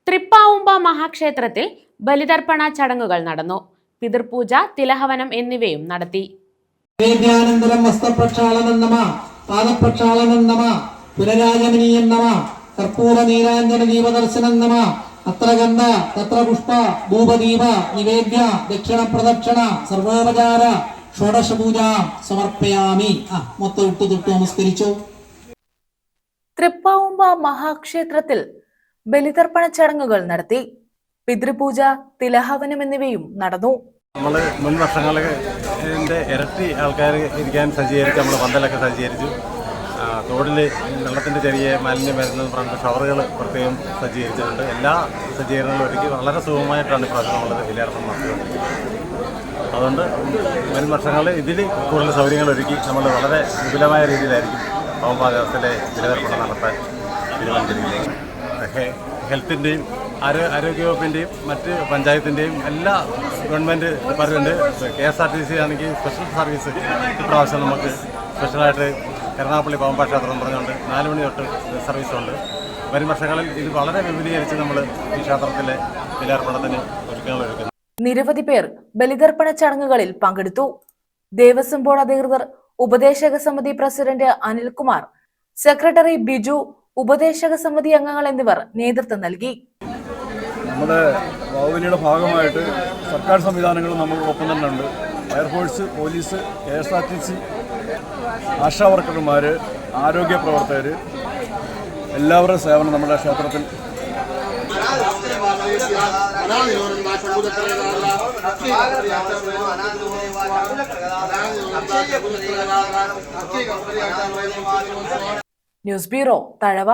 തൃപ്പാവുമ്പ മഹാക്ഷേത്രത്തിൽ ബലിതർപ്പണ ചടങ്ങുകൾ നടന്നു. പിതൃപൂജ, തിലഹവനം എന്നിവയും നടത്തി. നൈവേദ്യാനന്തരം വസ്ത്രപ്രക്ഷാളനം നമ, പാദപ്രക്ഷാളനം നമ, പുനരാഗമനീയം നമ, കർപ്പൂര നീരാഞ്ജന ദീപദർശനം നമ, അത്ര ഗന്ധ തത്ര പുഷ്പ ധൂപദീപ നിവേദ്യ ദക്ഷിണ പ്രദക്ഷിണ സർവോപചാര ഷോഡശപൂജ സമർപ്പയാമി. മൊത്തം ഇട്ടു നമസ്കരിച്ചു. തൃപ്പാവുമ്പ മഹാക്ഷേത്രത്തിൽ ബലിതർപ്പണ ചടങ്ങുകൾ നടത്തി. പിതൃപൂജ, തിലഹവനം എന്നിവയും നടന്നു. നമ്മൾ മുൻ വർഷങ്ങളിലെ ഇരട്ടി ആൾക്കാർ ഇരിക്കാൻ സജ്ജീകരിച്ച് നമ്മൾ പന്തലൊക്കെ സജ്ജീകരിച്ചു. തോടിൽ വെള്ളത്തിൻ്റെ ചെറിയ മാലിന്യം വരുന്നത് പറഞ്ഞിട്ട് ഷവറുകൾ പ്രത്യേകം സജ്ജീകരിച്ചിട്ടുണ്ട്. എല്ലാ സജ്ജീകരണങ്ങളും ഒരുക്കി വളരെ സുഗമമായിട്ടാണ് ഇപ്രാവശ്യം നമ്മൾ ബലിതർപ്പണം നടത്തിക്കൊണ്ടിരിക്കുന്നത്. അതുകൊണ്ട് വരും വർഷങ്ങളിൽ ഇതിൽ കൂടുതൽ സൗകര്യങ്ങൾ ഒരുക്കി നമ്മൾ വളരെ വിപുലമായ രീതിയിലായിരിക്കും പമ്പ ദേവസ്ഥയിലെ ബലിതർപ്പണം നടത്താൻ തീരുമാനിച്ചിരിക്കുന്നത്. ഹെൽത്തിൻ്റെയും ആരോഗ്യവകുപ്പിൻ്റെയും മറ്റ് പഞ്ചായത്തിൻ്റെയും എല്ലാ ഗവൺമെൻറ് ഡിപ്പാർട്ട്മെൻറ്റ് KSRTC ആണെങ്കിൽ സ്പെഷ്യൽ സർവീസ് ഇപ്രാവശ്യം നമുക്ക് സ്പെഷ്യലായിട്ട് കരുനാഗപ്പള്ളി പമ്പ ക്ഷേത്രം പറഞ്ഞുകൊണ്ട് 4 മണി തൊട്ട് സർവീസുണ്ട്. വരും വർഷങ്ങളിൽ ഇത് വളരെ വിപുലീകരിച്ച് നമ്മൾ ഈ ക്ഷേത്രത്തിലെ ബലിതർപ്പണത്തിന് ഒരുക്കങ്ങൾ ഒരുക്കുന്നു. നിരവധി പേർ ബലിതർപ്പണ ചടങ്ങുകളിൽ പങ്കെടുത്തു. ദേവസ്വം ബോർഡ് അധികൃതർ, ഉപദേശക സമിതി പ്രസിഡന്റ് അനിൽകുമാർ, സെക്രട്ടറി ബിജു, ഉപദേശക സമിതി അംഗങ്ങൾ എന്നിവർ നേതൃത്വം നൽകി. നമ്മുടെ ബാഹുബലിയുടെ ഭാഗമായിട്ട് സർക്കാർ സംവിധാനങ്ങളും നമുക്ക് ഒപ്പം തന്നെ ഉണ്ട്. ഫയർഫോഴ്സ്, പോലീസ്, KSRTC, ആശാ വർക്കർമാർ, ആരോഗ്യ പ്രവർത്തകർ, എല്ലാവരുടെ സേവനം നമ്മുടെ ക്ഷേത്രത്തിൽ. News bureau, Thazhava.